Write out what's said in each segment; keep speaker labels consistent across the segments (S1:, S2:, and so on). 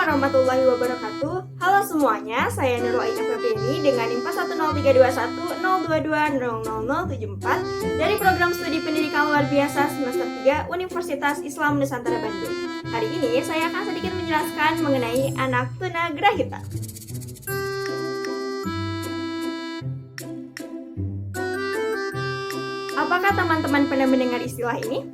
S1: warahmatullahi wabarakatuh. Halo semuanya, saya Nurul Aina Febriani dengan NIM 1032102200074 dari program studi pendidikan luar biasa semester 3 Universitas Islam Nusantara Bandung. Hari ini saya akan sedikit menjelaskan mengenai anak tunagrahita. Apakah teman-teman pernah mendengar istilah ini?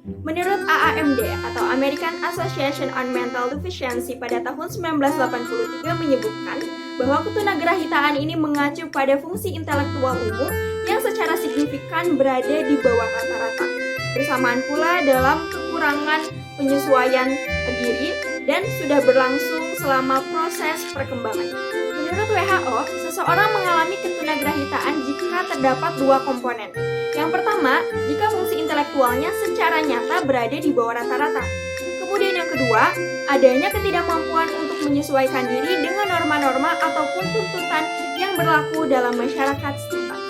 S1: Menurut AAMD atau American Association on Mental Deficiency pada tahun 1983 menyebutkan bahwa ketunagrahitaan ini mengacu pada fungsi intelektual umum yang secara signifikan berada di bawah rata-rata. Bersamaan pula dalam kekurangan penyesuaian diri dan sudah berlangsung selama proses perkembangan. Menurut WHO, seseorang mengalami ketunagrahitaan jika terdapat dua komponen. Yang pertama, jika fungsi intelektualnya secara nyata berada di bawah rata-rata. Kemudian yang kedua, adanya ketidakmampuan untuk menyesuaikan diri dengan norma-norma ataupun tuntutan yang berlaku dalam masyarakat setempat.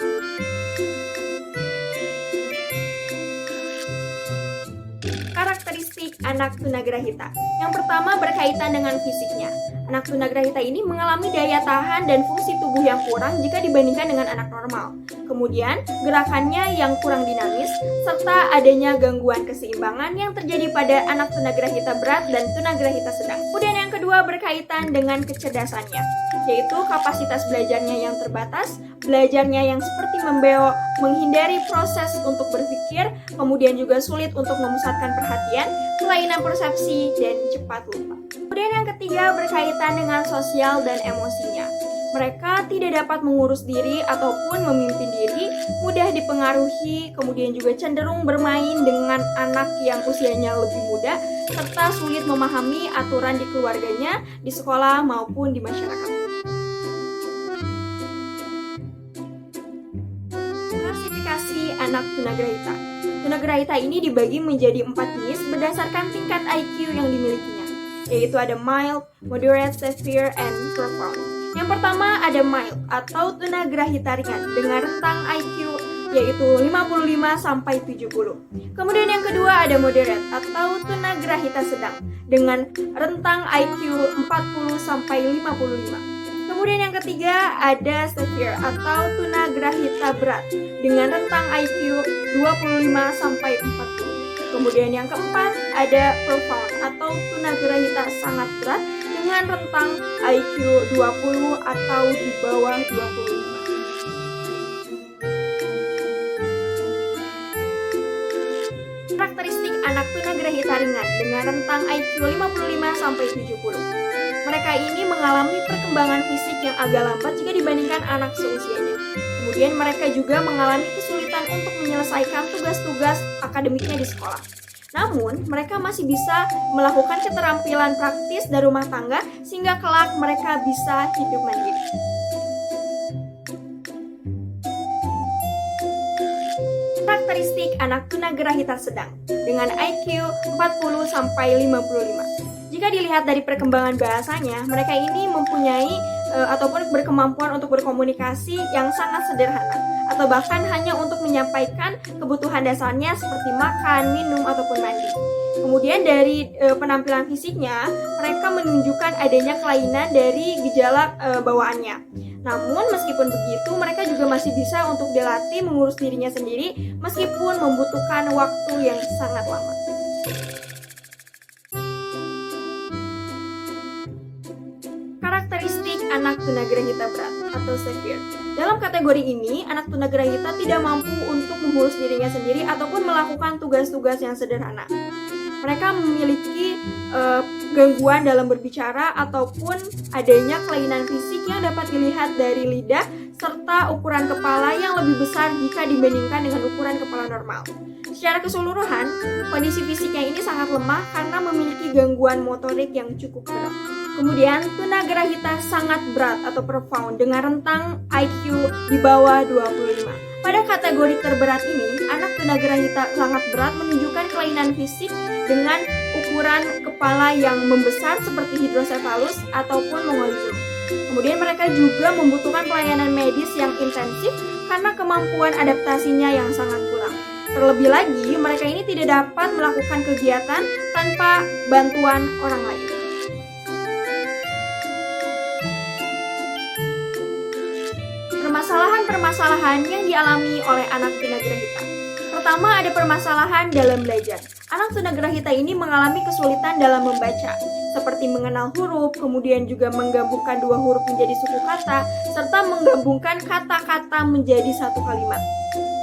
S1: Karakteristik anak tunagrahita. Yang pertama berkaitan dengan fisiknya. Anak tunagrahita ini mengalami daya tahan dan fungsi tubuh yang kurang jika dibandingkan dengan anak normal. Kemudian, gerakannya yang kurang dinamis, serta adanya gangguan keseimbangan yang terjadi pada anak tunagrahita berat dan tunagrahita sedang. Kemudian yang kedua berkaitan dengan kecerdasannya, yaitu kapasitas belajarnya yang terbatas, belajarnya yang seperti membeo, menghindari proses untuk berpikir, kemudian juga sulit untuk memusatkan perhatian, kelainan persepsi, dan cepat lupa. Kemudian yang ketiga berkaitan dengan sosial dan emosinya. Mereka tidak dapat mengurus diri ataupun memimpin diri, mudah dipengaruhi, kemudian juga cenderung bermain dengan anak yang usianya lebih muda, serta sulit memahami aturan di keluarganya, di sekolah maupun di masyarakat. Klasifikasi anak tunagrahita. Tunagrahita ini dibagi menjadi 4 jenis berdasarkan tingkat IQ yang dimilikinya, yaitu ada mild, moderate, severe, and profound. Yang pertama ada mild atau tunagrahita ringan dengan rentang IQ yaitu 55-70. Kemudian yang kedua ada moderate atau tunagrahita sedang dengan rentang IQ 40-55. Kemudian yang ketiga ada severe atau tunagrahita berat dengan rentang IQ 25-40. Kemudian yang keempat ada profound atau tunagrahita sangat berat dengan rentang IQ 20 atau di bawah 25. Karakteristik anak tunagrahita ringan dengan rentang IQ 55-70. Mereka ini mengalami perkembangan fisik yang agak lambat jika dibandingkan anak seusianya. Kemudian mereka juga mengalami kesulitan untuk menyelesaikan tugas-tugas akademiknya di sekolah. Namun, mereka masih bisa melakukan keterampilan praktis dan rumah tangga sehingga kelak mereka bisa hidup mandiri. Karakteristik anak tunagrahita sedang dengan IQ 40-55. Jika dilihat dari perkembangan bahasanya, mereka ini mempunyai ataupun berkemampuan untuk berkomunikasi yang sangat sederhana atau bahkan hanya untuk menyampaikan kebutuhan dasarnya seperti makan, minum, ataupun mandi. Kemudian dari penampilan fisiknya, mereka menunjukkan adanya kelainan dari gejala bawaannya. Namun meskipun begitu, mereka juga masih bisa untuk dilatih mengurus dirinya sendiri meskipun membutuhkan waktu yang sangat lama. Karakteristik anak tunagrahita berat atau severe. Dalam kategori ini, anak tunagrahita tidak mampu untuk mengurus dirinya sendiri ataupun melakukan tugas-tugas yang sederhana. Mereka memiliki gangguan dalam berbicara ataupun adanya kelainan fisik yang dapat dilihat dari lidah serta ukuran kepala yang lebih besar jika dibandingkan dengan ukuran kepala normal. Secara keseluruhan, kondisi fisiknya ini sangat lemah karena memiliki gangguan motorik yang cukup berat. Kemudian, tunagrahita sangat berat atau profound dengan rentang IQ di bawah 25. Pada kategori terberat ini, anak tunagrahita sangat berat menunjukkan kelainan fisik dengan ukuran kepala yang membesar seperti hidrosefalus ataupun mongolizoom. Kemudian mereka juga membutuhkan pelayanan medis yang intensif karena kemampuan adaptasinya yang sangat kurang. Terlebih lagi, mereka ini tidak dapat melakukan kegiatan tanpa bantuan orang lain. permasalahan yang dialami oleh anak tunagrahita. Pertama, ada permasalahan dalam belajar. Anak tunagrahita ini mengalami kesulitan dalam membaca, seperti mengenal huruf, kemudian juga menggabungkan dua huruf menjadi suku kata, serta menggabungkan kata-kata menjadi satu kalimat.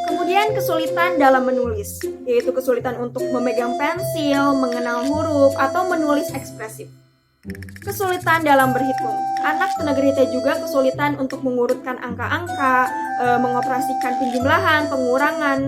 S1: Kemudian kesulitan dalam menulis, yaitu kesulitan untuk memegang pensil, mengenal huruf, atau menulis ekspresif. Kesulitan dalam berhitung. Anak tunagrahita juga kesulitan untuk mengurutkan angka-angka, mengoperasikan penjumlahan, pengurangan,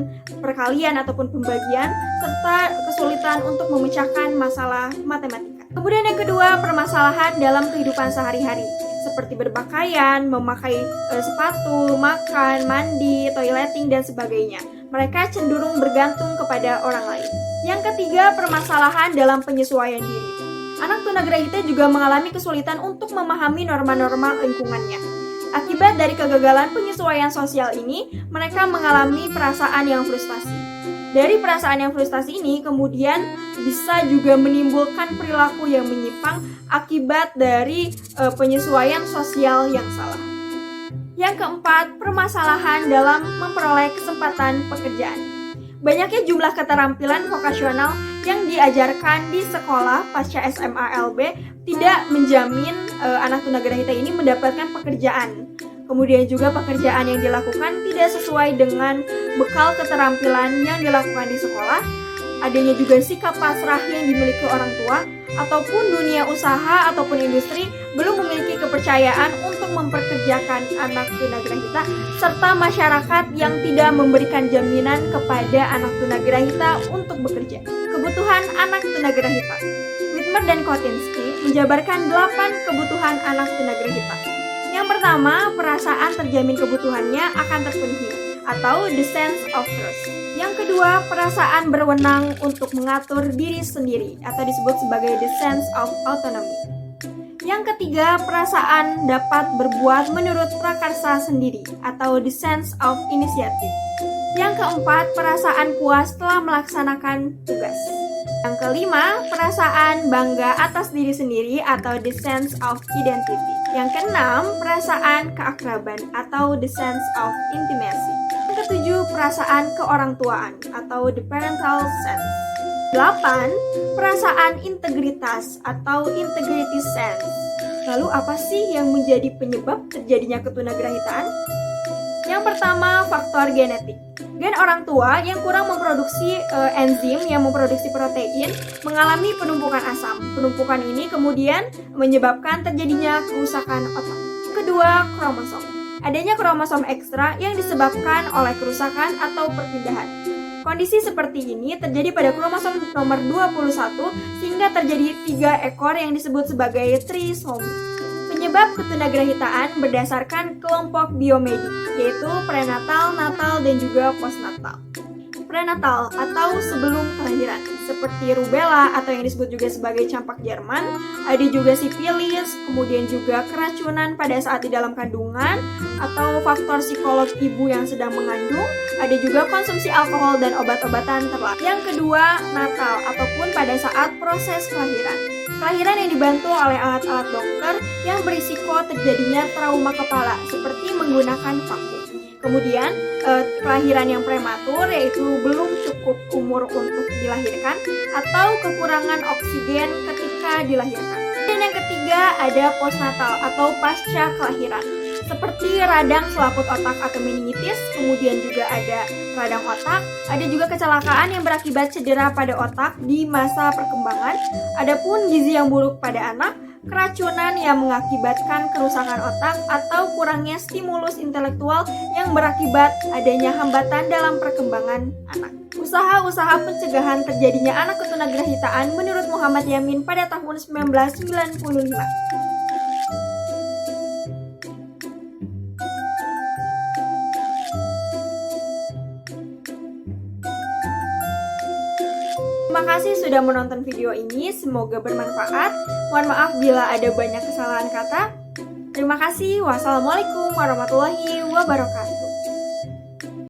S1: perkalian ataupun pembagian, serta kesulitan untuk memecahkan masalah matematika. Kemudian yang kedua, permasalahan dalam kehidupan sehari-hari, seperti berpakaian, memakai sepatu, makan, mandi, toileting, dan sebagainya. Mereka cenderung bergantung kepada orang lain. Yang ketiga, permasalahan dalam penyesuaian diri. Anak tunagrahita juga mengalami kesulitan untuk memahami norma-norma lingkungannya. Akibat dari kegagalan penyesuaian sosial ini, mereka mengalami perasaan yang frustasi. Dari perasaan yang frustasi ini, kemudian bisa juga menimbulkan perilaku yang menyimpang akibat dari penyesuaian sosial yang salah. Yang keempat, permasalahan dalam memperoleh kesempatan pekerjaan. Banyaknya jumlah keterampilan vokasional yang diajarkan di sekolah pasca SMA LB tidak menjamin anak tunagrahita ini mendapatkan pekerjaan. Kemudian juga pekerjaan yang dilakukan tidak sesuai dengan bekal keterampilan yang dilakukan di sekolah. Adanya juga sikap pasrah yang dimiliki orang tua ataupun dunia usaha ataupun industri belum memiliki kepercayaan untuk memperkerjakan anak tunagrahita, serta masyarakat yang tidak memberikan jaminan kepada anak tunagrahita untuk bekerja. Kebutuhan anak tunagrahita. Whitmer dan Kotinski menjabarkan 8 kebutuhan anak tunagrahita. Yang pertama, perasaan terjamin kebutuhannya akan terpenuhi atau the sense of trust. Yang kedua, perasaan berwenang untuk mengatur diri sendiri atau disebut sebagai the sense of autonomy. Yang ketiga, perasaan dapat berbuat menurut prakarsa sendiri atau the sense of initiative. Yang keempat, perasaan puas telah melaksanakan tugas. Yang kelima, perasaan bangga atas diri sendiri atau the sense of identity. Yang keenam, perasaan keakraban atau the sense of intimacy. Yang ketujuh, perasaan keorangtuaan atau the parental sense. 8. Perasaan integritas atau integrity sense. Lalu apa sih yang menjadi penyebab terjadinya ketunagrahitaan? Yang pertama, faktor genetik. Gen orang tua yang kurang memproduksi enzim yang memproduksi protein mengalami penumpukan asam. Penumpukan ini kemudian menyebabkan terjadinya kerusakan otak. Kedua, kromosom. Adanya kromosom ekstra yang disebabkan oleh kerusakan atau perpindahan. Kondisi seperti ini terjadi pada kromosom nomor 21 sehingga terjadi 3 ekor yang disebut sebagai trisomi. Penyebab ketunagrahitaan berdasarkan kelompok biomedik, yaitu prenatal, natal, dan juga postnatal. Prenatal atau sebelum kelahiran, seperti rubella atau yang disebut juga sebagai campak Jerman, ada juga sifilis, kemudian juga keracunan pada saat di dalam kandungan, atau faktor psikolog ibu yang sedang mengandung, ada juga konsumsi alkohol dan obat-obatan terlarang. Yang kedua, natal ataupun pada saat proses kelahiran. Kelahiran yang dibantu oleh alat-alat dokter yang berisiko terjadinya trauma kepala, seperti menggunakan vakum. Kemudian kelahiran yang prematur, yaitu belum cukup umur untuk dilahirkan atau kekurangan oksigen ketika dilahirkan. Dan yang ketiga ada postnatal atau pasca kelahiran, seperti radang selaput otak atau meningitis, kemudian juga ada radang otak, ada juga kecelakaan yang berakibat cedera pada otak di masa perkembangan, adapun gizi yang buruk pada anak, keracunan yang mengakibatkan kerusakan otak atau kurangnya stimulus intelektual yang berakibat adanya hambatan dalam perkembangan anak. Usaha-usaha pencegahan terjadinya anak ketunagrahitaan menurut Muhammad Yamin pada tahun 1995. Terima kasih sudah menonton video ini, semoga bermanfaat. Mohon maaf bila ada banyak kesalahan kata. Terima kasih. Wassalamualaikum warahmatullahi wabarakatuh.